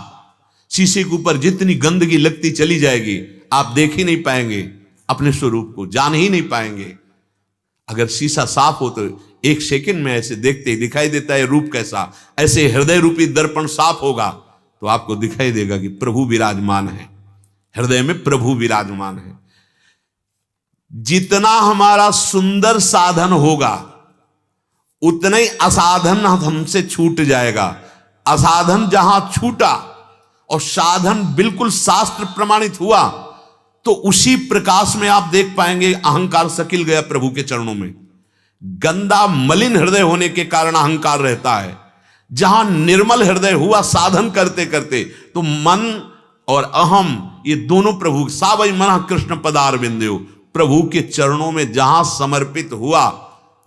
शीशे के ऊपर जितनी गंदगी लगती चली जाएगी आप देख ही नहीं पाएंगे अपने स्वरूप को, जान ही नहीं पाएंगे। अगर शीशा साफ हो तो एक सेकंड में ऐसे देखते ही दिखाई देता है रूप कैसा। ऐसे हृदय रूपी दर्पण साफ होगा तो आपको दिखाई देगा कि प्रभु विराजमान है, हृदय में प्रभु विराजमान है। जितना हमारा सुंदर साधन होगा उतना ही असाधन हमसे छूट जाएगा। असाधन जहां छूटा और साधन बिल्कुल शास्त्र प्रमाणित हुआ तो उसी प्रकाश में आप देख पाएंगे अहंकार सकिल गया प्रभु के चरणों में। गंदा मलिन हृदय होने के कारण अहंकार रहता है। जहां निर्मल हृदय हुआ साधन करते करते तो मन और अहम ये दोनों प्रभु सावई मना कृष्ण पदारविंदो, प्रभु के चरणों में जहां समर्पित हुआ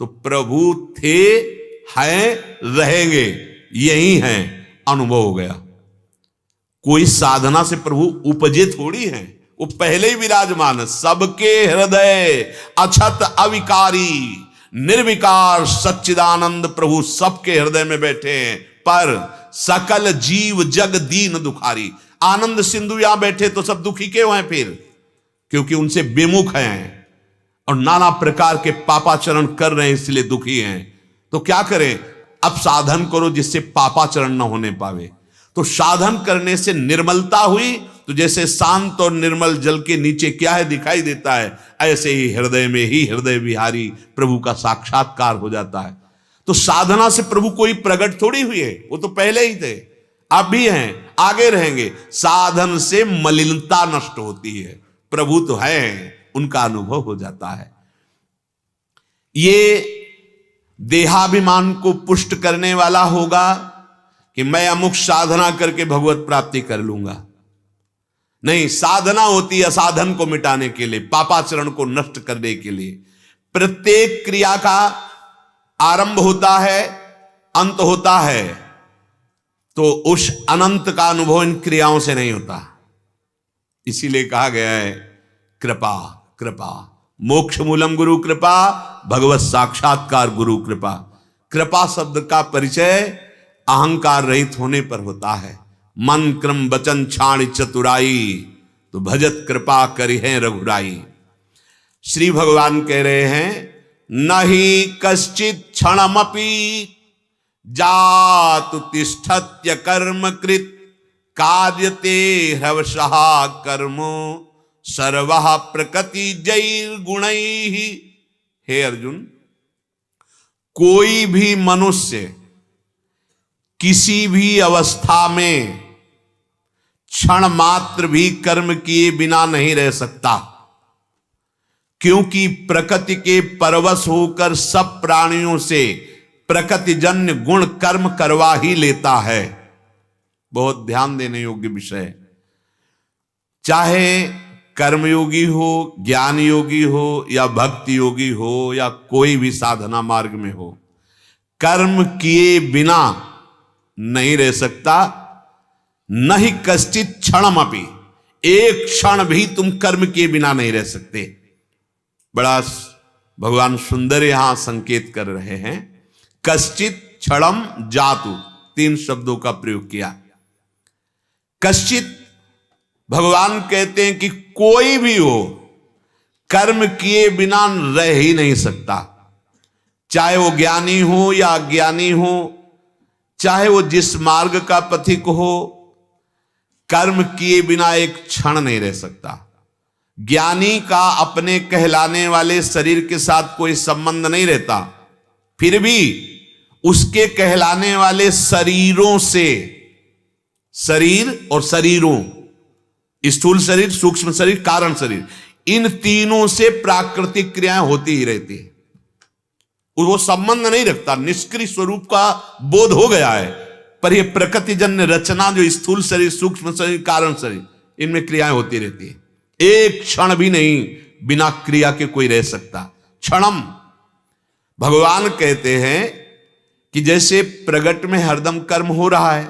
तो प्रभु थे, हैं, रहेंगे, यही हैं, अनुभव हो गया। कोई साधना से प्रभु उपजे थोड़ी है, वो पहले ही विराजमान है। सबके हृदय अछत अविकारी निर्विकार सच्चिदानंद प्रभु सबके हृदय में बैठे हैं। पर सकल जीव जग दीन दुखारी, आनंद सिंधु यहां बैठे तो सब दुखी क्यों हैं? फिर क्योंकि उनसे विमुख हैं और नाना प्रकार के पापाचरण कर रहे हैं, इसलिए दुखी हैं। तो क्या करें? अब साधन करो जिससे पापाचरण न होने पावे। तो साधन करने से निर्मलता हुई तो जैसे शांत और निर्मल जल के नीचे क्या है दिखाई देता है, ऐसे ही हृदय में ही हृदय विहारी प्रभु का साक्षात्कार हो जाता है। तो साधना से प्रभु कोई प्रकट थोड़ी हुई है, वो तो पहले ही थे, अब भी हैं, आगे रहेंगे। साधन से मलिनता नष्ट होती है, प्रभु तो है, उनका अनुभव हो जाता है। ये देहाभिमान को पुष्ट करने वाला होगा कि मैं अमुक साधना करके भगवत प्राप्ति कर लूंगा। नहीं, साधना होती है असाधन को मिटाने के लिए, पापाचरण को नष्ट करने के लिए। प्रत्येक क्रिया का आरंभ होता है, अंत होता है, तो उस अनंत का अनुभव इन क्रियाओं से नहीं होता। इसीलिए कहा गया है कृपा कृपा, मोक्ष मूलम गुरु कृपा, भगवत साक्षात्कार गुरु कृपा। कृपा शब्द का परिचय अहंकार रहित होने पर होता है। मन क्रम वचन छाण चतुराई, तो भजत कृपा करी है रघुराई। श्री भगवान कह रहे हैं नहीं कश्चित क्षणमपि जातु तिष्ठत्य कर्म कृत कार्यते ह्रवशः कर्मो सर्वः प्रकृति जैर गुणैः। हे अर्जुन, कोई भी मनुष्य किसी भी अवस्था में क्षण मात्र भी कर्म किए बिना नहीं रह सकता, क्योंकि प्रकृति के परवश होकर सब प्राणियों से प्रकृतिजन्य गुण कर्म करवा ही लेता है। बहुत ध्यान देने योग्य विषय। चाहे कर्मयोगी हो, ज्ञान योगी हो या भक्ति योगी हो या कोई भी साधना मार्ग में हो, कर्म किए बिना नहीं रह सकता। नहीं कश्चित क्षणमपि, एक क्षण भी तुम कर्म किए बिना नहीं रह सकते। बड़ा भगवान सुंदर यहां संकेत कर रहे हैं। कश्चित क्षणम जातु, 3 शब्दों का प्रयोग किया। कश्चित, भगवान कहते हैं कि कोई भी हो कर्म किए बिना रह ही नहीं सकता। चाहे वो ज्ञानी हो या अज्ञानी हो, चाहे वो जिस मार्ग का पथिक हो, कर्म किए बिना एक क्षण नहीं रह सकता। ज्ञानी का अपने कहलाने वाले शरीर के साथ कोई संबंध नहीं रहता, फिर भी उसके कहलाने वाले शरीरों से, शरीर और शरीरों, स्थूल शरीर, सूक्ष्म शरीर, कारण शरीर, इन तीनों से प्राकृतिक क्रियाएं होती ही रहती है। वो संबंध नहीं रखता, निष्क्रिय स्वरूप का बोध हो गया है। पर ये प्रकृतिजन्य रचना जो स्थूल शरीर, सूक्ष्म शरीर, कारण शरीर, इनमें क्रियाएं होती रहती है। एक क्षण भी नहीं बिना क्रिया के कोई रह सकता। क्षणम, भगवान कहते हैं कि जैसे प्रगट में हरदम कर्म हो रहा है,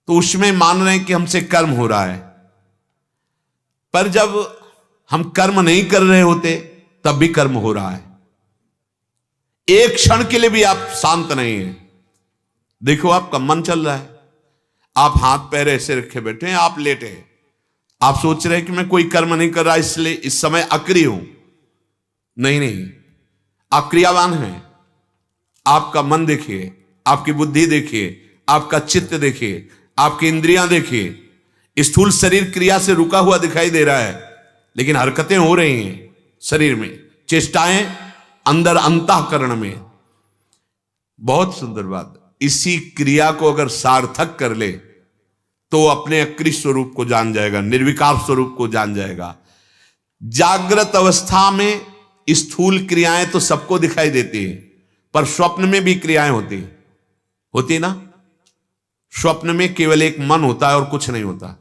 तो उसमें मान रहे हैं कि हमसे कर्म हो रहा है, पर जब हम कर्म नहीं कर रहे होते तब भी कर्म हो रहा है। एक क्षण के लिए भी आप शांत नहीं हैं। देखो आपका मन चल रहा है, आप हाथ पैर ऐसे रखे बैठे हैं, आप लेटे हैं, आप सोच रहे हैं कि मैं कोई कर्म नहीं कर रहा इसलिए इस समय अक्रिय हूं। नहीं नहीं, आप क्रियावान हैं। आपका मन देखिए, आपकी बुद्धि देखिए, आपका चित्त देखिए, आपकी इंद्रियां देखिए। स्थूल शरीर क्रिया से रुका हुआ दिखाई दे रहा है, लेकिन हरकतें हो रही हैं शरीर में, चेष्टाएं अंदर अंतःकरण में। बहुत सुंदर बात। इसी क्रिया को अगर सार्थक कर ले तो अपने अक्रिय स्वरूप को जान जाएगा, निर्विकार स्वरूप को जान जाएगा। जागृत अवस्था में स्थूल क्रियाएं तो सबको दिखाई देती है, पर स्वप्न में भी क्रियाएं होती ना। स्वप्न में केवल एक मन होता है और कुछ नहीं होता।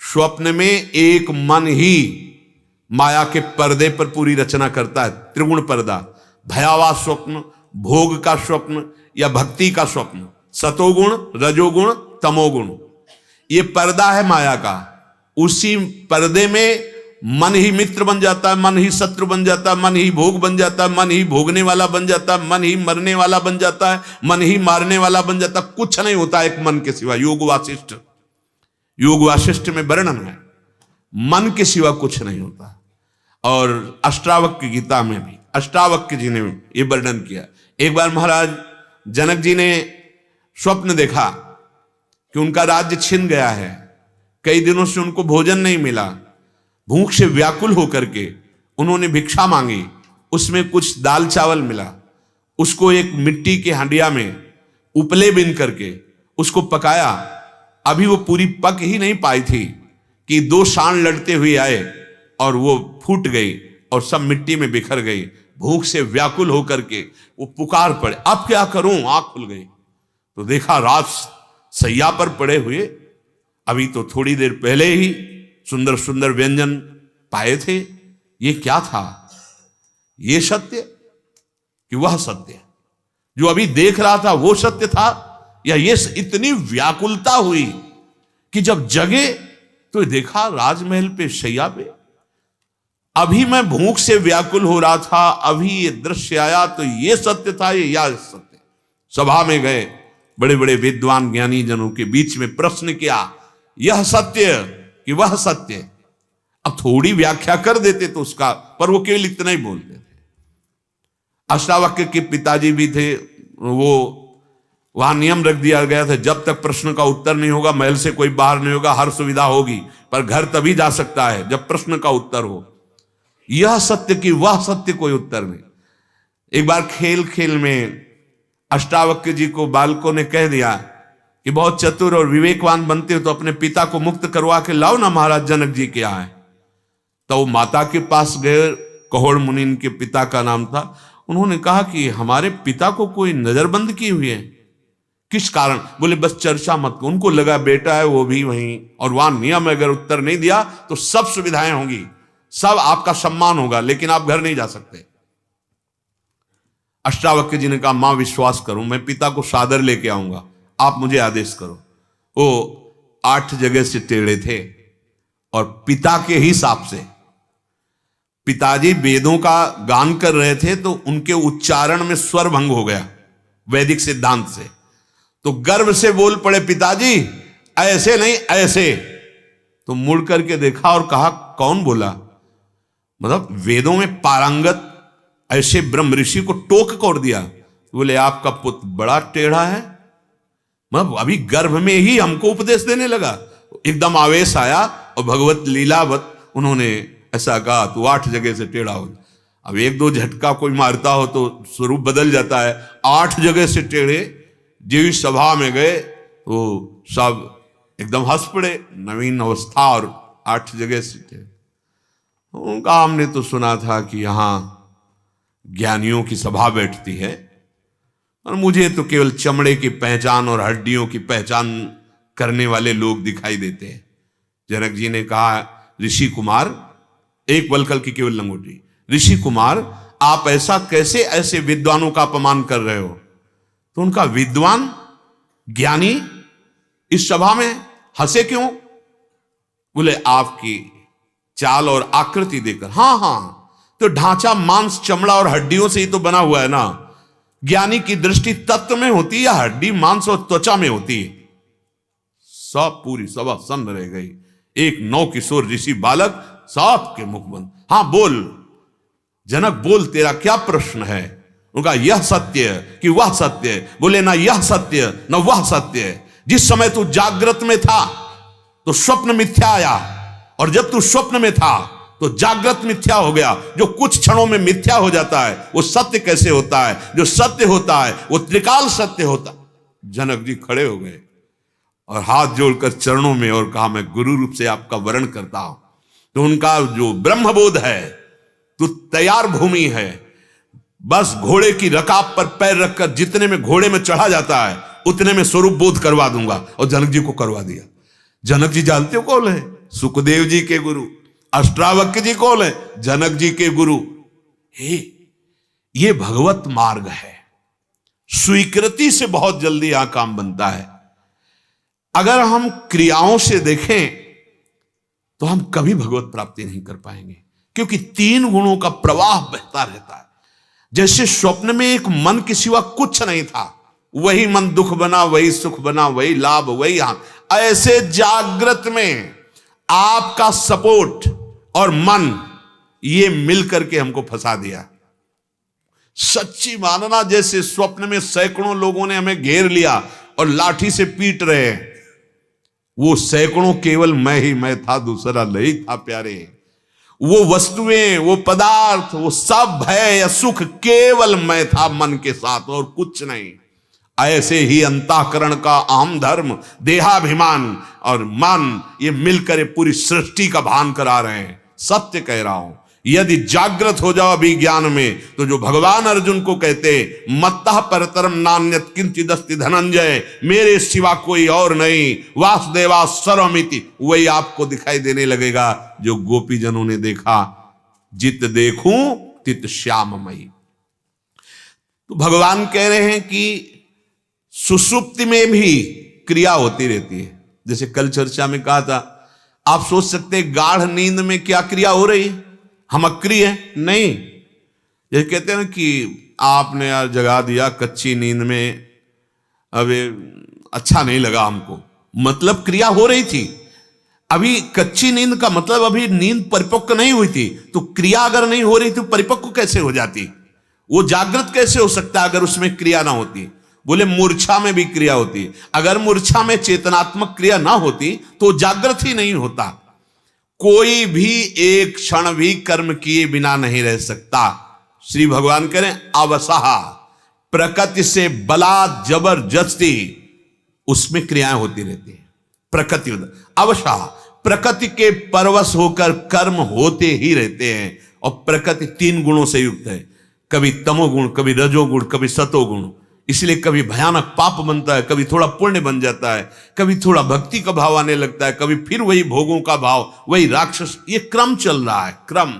स्वप्न में एक मन ही माया के पर्दे पर पूरी रचना करता है। त्रिगुण पर्दा, भयावह स्वप्न, भोग का स्वप्न या भक्ति का स्वप्न, सतोगुण, रजोगुण, तमोगुण, ये पर्दा है माया का। उसी पर्दे में मन ही मित्र बन जाता है, मन ही शत्रु बन जाता है, मन ही भोग बन जाता है, मन ही भोगने वाला बन जाता है, मन ही मरने वाला बन जाता है, मन ही मारने वाला बन जाता है। कुछ नहीं होता एक मन के सिवा। योग वासिष्ठ में वर्णन है, मन के सिवा कुछ नहीं होता। और अष्टावक्र गीता में भी अष्टावक्र जी ने ये वर्णन किया। एक बार महाराज जनक जी ने स्वप्न देखा कि उनका राज्य छिन गया है, कई दिनों से उनको भोजन नहीं मिला। भूख से व्याकुल होकर के उन्होंने भिक्षा मांगी, उसमें कुछ दाल चावल मिला। उसको एक मिट्टी के हांडिया में उपले बिन करके उसको पकाया। अभी वो पूरी पक ही नहीं पाई थी कि दो सांड लड़ते हुए आए और वो फूट गई और सब मिट्टी में बिखर गई। भूख से व्याकुल होकर के वो पुकार पड़े, अब क्या करूं? आंख खुल गई तो देखा रात सैया पर पड़े हुए, अभी तो थोड़ी देर पहले ही सुंदर सुंदर व्यंजन पाए थे। ये क्या था? ये सत्य कि वह सत्य जो अभी देख रहा था वो सत्य था, या ये इतनी व्याकुलता हुई कि जब जगे तो देखा राजमहल पे शैया पे। अभी मैं भूख से व्याकुल हो रहा था, अभी ये दृश्य आया तो ये सत्य था, ये या सत्य। सभा में गए, बड़े बड़े विद्वान ज्ञानी जनों के बीच में प्रश्न किया, यह सत्य कि वह सत्य। अब थोड़ी व्याख्या कर देते तो उसका, पर वो केवल इतना ही बोलते थे। अष्टावक्र के पिताजी भी थे, वो वहां नियम रख दिया गया था, जब तक प्रश्न का उत्तर नहीं होगा महल से कोई बाहर नहीं होगा। हर सुविधा होगी पर घर तभी जा सकता है जब प्रश्न का उत्तर हो। यह सत्य कि वह सत्य, कोई उत्तर नहीं। एक बार खेल खेल में अष्टावक्र जी को बालकों ने कह दिया कि बहुत चतुर और विवेकवान बनते हो तो अपने पिता को मुक्त करवा के लाओ ना, महाराज जनक जी के आए। तो वो माता के पास गए, कहोड़ मुनि इनके पिता का नाम था। उन्होंने कहा कि हमारे पिता को कोई नजरबंद की हुई है, किस कारण? बोले बस चर्चा मत करो। उनको लगा बेटा है वो भी वहीं, और वहां नियम अगर उत्तर नहीं दिया तो सब सुविधाएं होंगी, सब आपका सम्मान होगा, लेकिन आप घर नहीं जा सकते। अष्टावक्र जी ने कहा मां विश्वास करूं, मैं पिता को सादर लेके आऊंगा, आप मुझे आदेश करो। वो 8 जगह से टेढ़े थे और पिता के हिसाब से पिताजी वेदों का गान कर रहे थे तो उनके उच्चारण में स्वर भंग हो गया वैदिक सिद्धांत से। तो गर्व से बोल पड़े, पिताजी ऐसे नहीं ऐसे। तो मुड़ करके देखा और कहा कौन बोला? मतलब वेदों में पारंगत ऐसे ब्रह्म ऋषि को टोक कर दिया। बोले आपका पुत्र बड़ा टेढ़ा है, मतलब अभी गर्भ में ही हमको उपदेश देने लगा। एकदम आवेश आया और भगवत लीलावत उन्होंने ऐसा कहा तो 8 जगह से टेढ़ा हो। अब 1-2 झटका कोई मारता हो तो स्वरूप बदल जाता है। 8 जगह से टेढ़े, जीव सभा में गए तो सब एकदम हंस पड़े, नवीन अवस्था और 8 जगह से टेढ़े। उनका हमने तो सुना था कि यहाँ ज्ञानियों की सभा बैठती है और मुझे तो केवल चमड़े की पहचान और हड्डियों की पहचान करने वाले लोग दिखाई देते हैं। जनक जी ने कहा, ऋषि कुमार, एक वलकल की केवल लंगोटी, ऋषि कुमार आप ऐसा कैसे ऐसे विद्वानों का अपमान कर रहे हो? तो उनका विद्वान ज्ञानी इस सभा में हंसे क्यों? बोले आपकी चाल और आकृति देखकर। हाँ हाँ, तो ढांचा मांस चमड़ा और हड्डियों से ही तो बना हुआ है ना। ज्ञानी की दृष्टि तत्व में होती है या हड्डी मांस और त्वचा में होती है? सब पूरी सभा सन्न रह गई। एक 9 किशोर ऋषि बालक सबके मुख बंद। हाँ बोल जनक, बोल, तेरा क्या प्रश्न है? उनका यह सत्य कि वह सत्य? बोले ना यह सत्य न वह सत्य। जिस समय तू जागृत में था तो स्वप्न मिथ्या आया, और जब तू स्वप्न में था तो जागृत मिथ्या हो गया। जो कुछ क्षणों में मिथ्या हो जाता है वो सत्य कैसे होता है? जो सत्य होता है वो त्रिकाल सत्य होता। जनक जी खड़े हो गए और हाथ जोड़कर चरणों में और कहा, मैं गुरु रूप से आपका वरण करता हूं। तो उनका जो ब्रह्मबोध है, तो तैयार भूमि है, बस घोड़े की रकाब पर पैर रखकर जितने में घोड़े में चढ़ा जाता है उतने में स्वरूप बोध करवा दूंगा। और जनक जी को करवा दिया। जनक जी जानते हो कौन है? सुखदेव जी के गुरु। अष्टावक्र जी कौन है? जनक जी के गुरु। ये भगवत मार्ग है। स्वीकृति से बहुत जल्दी यहां काम बनता है। अगर हम क्रियाओं से देखें तो हम कभी भगवत प्राप्ति नहीं कर पाएंगे, क्योंकि 3 गुणों का प्रवाह बहता रहता है। जैसे स्वप्न में एक मन के सिवा कुछ नहीं था, वही मन दुख बना, वही सुख बना, वही लाभ, वही हां। ऐसे जागृत में आपका सपोर्ट और मन ये मिलकर के हमको फंसा दिया। सच्ची मानना, जैसे स्वप्न में सैकड़ों लोगों ने हमें घेर लिया और लाठी से पीट रहे हैं, वो सैकड़ों केवल मैं ही मैं था, दूसरा नहीं था प्यारे। वो वस्तुएं, वो पदार्थ, वो सब भय या सुख केवल मैं था मन के साथ और कुछ नहीं। ऐसे ही अंतःकरण का अहम धर्म, देहाभिमान और मन ये मिलकर ये पूरी सृष्टि का भान करा रहे हैं। सत्य कह रहा हूं, यदि जागृत हो जाओ अभी ज्ञान में, तो जो भगवान अर्जुन को कहते मत्तः परतरम नान्यत् किंचिदस्ति धनंजय, मेरे सिवा कोई और नहीं, वासुदेवा सर्वमिति, वही आपको दिखाई देने लगेगा जो गोपी जनों ने देखा। जित देखूं तित श्याममयी। तो भगवान कह रहे हैं कि सुषुप्ति में भी क्रिया होती रहती है। जैसे कल चर्चा में कहा था, आप सोच सकते हैं गाढ़ नींद में क्या क्रिया हो रही है? हम अक्रिय है नहीं। ये कहते हैं ना कि आपने यार जगा दिया कच्ची नींद में, अब अच्छा नहीं लगा हमको, मतलब क्रिया हो रही थी। अभी कच्ची नींद का मतलब अभी नींद परिपक्व नहीं हुई थी, तो क्रिया अगर नहीं हो रही तो परिपक्व कैसे हो जाती? वो जागृत कैसे हो सकता अगर उसमें क्रिया ना होती? बोले मूर्छा में भी क्रिया होती है। अगर मूर्छा में चेतनात्मक क्रिया ना होती तो जागृत ही नहीं होता। कोई भी एक क्षण भी कर्म किए बिना नहीं रह सकता। श्री भगवान कह रहे हैं अवसाह, प्रकृति से बला जबरदस्ती उसमें क्रियाएं होती रहती है। प्रकृति अवसाह, प्रकृति के परवश होकर कर्म होते ही रहते हैं। और प्रकृति 3 गुणों से युक्त है, कभी तमोगुण, कभी रजोगुण, कभी सतोगुण। इसलिए कभी भयानक पाप बनता है, कभी थोड़ा पुण्य बन जाता है, कभी थोड़ा भक्ति का भाव आने लगता है, कभी फिर वही भोगों का भाव, वही राक्षस। ये क्रम चल रहा है, क्रम।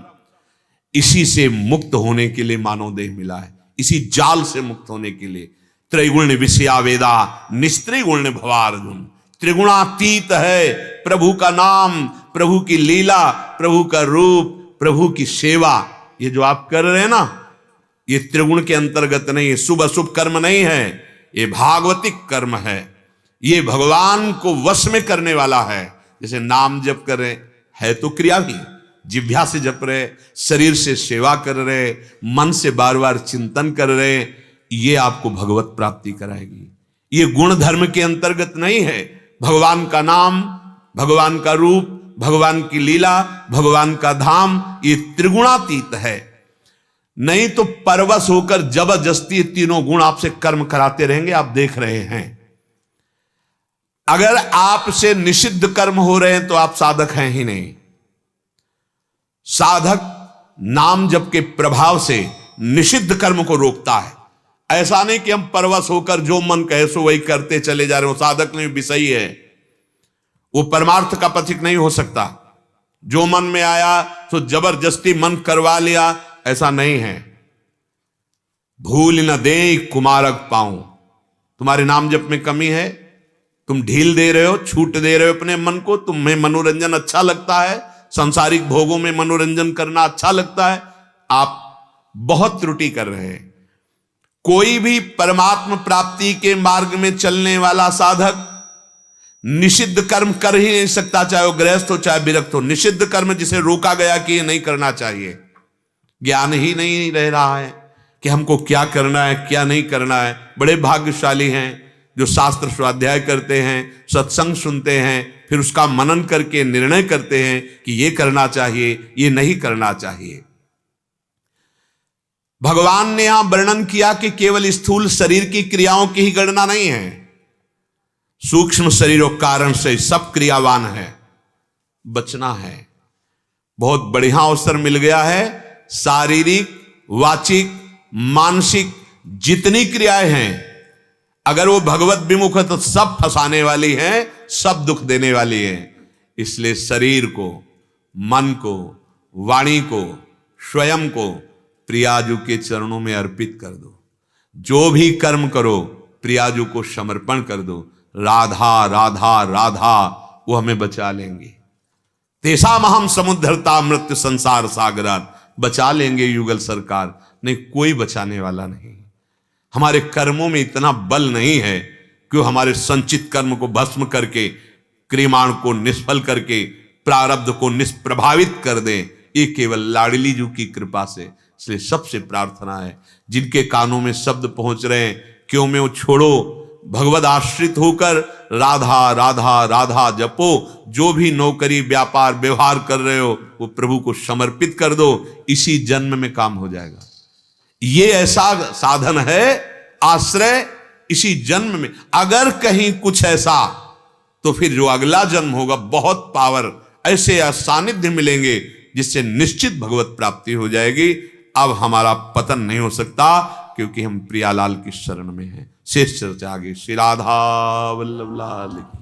इसी से मुक्त होने के लिए मानव देह मिला है, इसी जाल से मुक्त होने के लिए। त्रैगुण विषया वेदा निस्त्रिगुण भवार्जुन। त्रिगुणातीत है प्रभु का नाम, प्रभु की लीला, प्रभु का रूप, प्रभु की सेवा। ये जो आप कर रहे हैं ना, ये त्रिगुण के अंतर्गत नहीं है, शुभ अशुभ कर्म नहीं है, ये भागवतिक कर्म है। ये भगवान को वश में करने वाला है। जैसे नाम जप कर रहे है तो क्रिया भी, जिह्वा से जप रहे, शरीर से सेवा कर रहे, मन से बार बार चिंतन कर रहे, ये आपको भगवत प्राप्ति कराएगी। ये गुण धर्म के अंतर्गत नहीं है। भगवान का नाम, भगवान का रूप, भगवान की लीला, भगवान का धाम, ये त्रिगुणातीत है। नहीं तो परवश होकर जबरदस्ती तीनों गुण आपसे कर्म कराते रहेंगे। आप देख रहे हैं, अगर आपसे निषिद्ध कर्म हो रहे हैं तो आप साधक हैं ही नहीं। साधक नाम जप के प्रभाव से निषिद्ध कर्म को रोकता है। ऐसा नहीं कि हम परवश होकर जो मन कहे सो वही करते चले जा रहे हो। साधक नहीं, विषयी है, वो परमार्थ का पथिक नहीं हो सकता। जो मन में आया तो जबरदस्ती मन करवा लिया, ऐसा नहीं है। भूल न दे कुमारक पाऊं, तुम्हारे नाम जप में कमी है, तुम ढील दे रहे हो, छूट दे रहे हो अपने मन को। तुम्हें मनोरंजन अच्छा लगता है, सांसारिक भोगों में मनोरंजन करना अच्छा लगता है, आप बहुत त्रुटि कर रहे हैं। कोई भी परमात्म प्राप्ति के मार्ग में चलने वाला साधक निषिद्ध कर्म कर ही नहीं सकता, चाहे वो गृहस्थ हो चाहे विरक्त हो। निषिद्ध कर्म जिसे रोका गया कि ये नहीं करना चाहिए, ज्ञान ही नहीं रह रहा है कि हमको क्या करना है क्या नहीं करना है। बड़े भाग्यशाली हैं जो शास्त्र स्वाध्याय करते हैं, सत्संग सुनते हैं, फिर उसका मनन करके निर्णय करते हैं कि ये करना चाहिए ये नहीं करना चाहिए। भगवान ने यहां वर्णन किया कि केवल स्थूल शरीर की क्रियाओं की ही गणना नहीं है, सूक्ष्म शरीर और कारण से सब क्रियावान है। बचना है, बहुत बढ़िया अवसर मिल गया है। शारीरिक, वाचिक, मानसिक जितनी क्रियाएं हैं, अगर वो भगवत विमुख है तो सब फंसाने वाली हैं, सब दुख देने वाली हैं। इसलिए शरीर को, मन को, वाणी को, स्वयं को प्रियाजू के चरणों में अर्पित कर दो। जो भी कर्म करो प्रियाजू को समर्पण कर दो। राधा राधा राधा वो हमें बचा लेंगे। तेसाम हम समुद्धरता मृत्यु संसार सागरात, बचा लेंगे युगल सरकार। नहीं, कोई बचाने वाला नहीं। हमारे कर्मों में इतना बल नहीं है कि वो हमारे संचित कर्म को भस्म करके, क्रियमाण को निष्फल करके, प्रारब्ध को निष्प्रभावित कर दें। ये केवल लाडली जू की कृपा से। इसलिए सबसे प्रार्थना है, जिनके कानों में शब्द पहुंच रहे हैं, क्यों में वो छोड़ो, भगवद आश्रित होकर राधा राधा राधा जपो। जो भी नौकरी, व्यापार, व्यवहार कर रहे हो वो प्रभु को समर्पित कर दो, इसी जन्म में काम हो जाएगा। ये ऐसा साधन है, आश्रय इसी जन्म में। अगर कहीं कुछ ऐसा, तो फिर जो अगला जन्म होगा बहुत पावर, ऐसे सानिध्य मिलेंगे जिससे निश्चित भगवत प्राप्ति हो जाएगी। अब हमारा पतन नहीं हो सकता क्योंकि हम प्रियालाल की शरण में हैं। शेष चर्चा आगे। श्री राधा वल्लभ लाल की।